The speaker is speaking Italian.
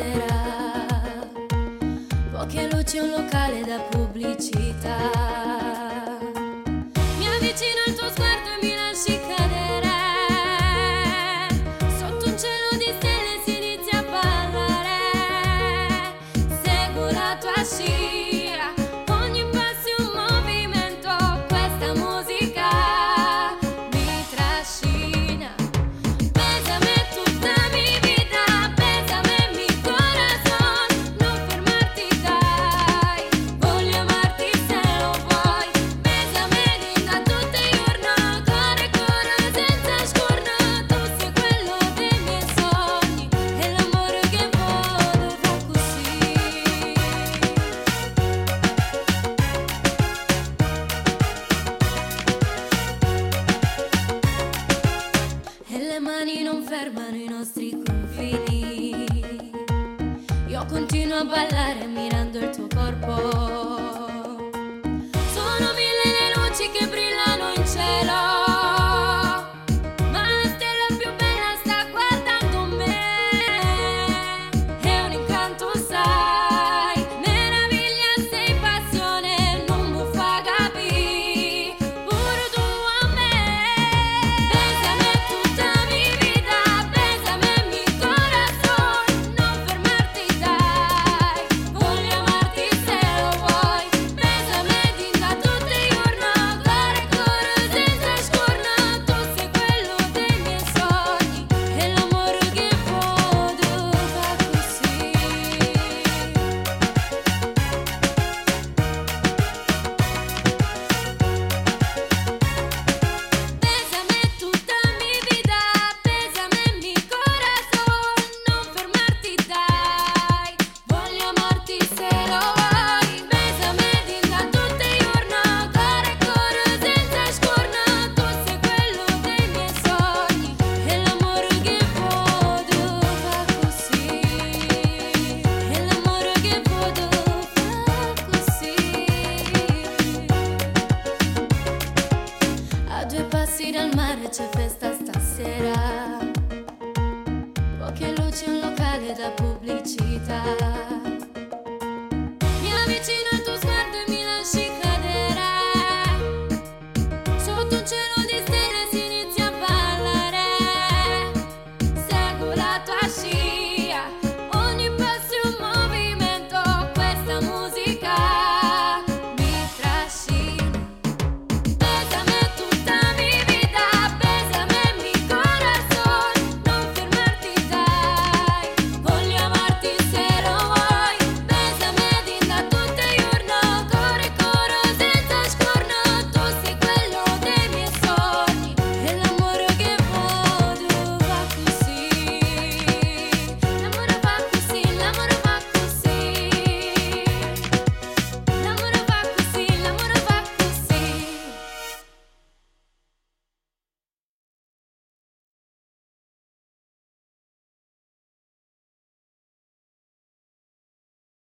stasera. Poche luci, un locale da pubblicità. Mi avvicino al tuo sguardo e mi lasci cadere. Sotto un cielo di stelle si inizia a ballare. Seguo la tua scia, ogni passo è un movimento. Questa musica mi trascina. Bésame tutta mi vida, bésame mi corazón. Non fermarti dai, voglio amarti se lo vuoi. Bésame linda tutto il giorno, cuore cuore senza scorno. Tu sei quello dei miei sogni e l'amore che voglio fa così. E le mani non fermano i nostri confini. Io continuo a ballare mirando il tuo corpo. Sono mille le luci che brillano in cielo, ma la stella più bella sta guardando me. È un incanto, sai, meraviglia, sei passione, non mi fa capire, pure tu a me. Bésame tutta mi vida, bésame mi corazón. Non fermarti dai, voglio amarti se lo vuoi. Bésame linda tutto il giorno, cuore cuore senza scorno. Tu sei quello dei miei sogni e l'amore che voglio fa così. Bésame tutta mi vida, bésame mi corazón. Non fermarti dai, voglio amarti se lo vuoi. Bésame linda tutto il giorno, cuore cuore senza scorno. Tu sei quello dei miei sogni e l'amore che voglio fa così. E l'amore che voglio fa così. A due passi dal mare c'è festa stasera. Poche luci, un locale da pubblicità.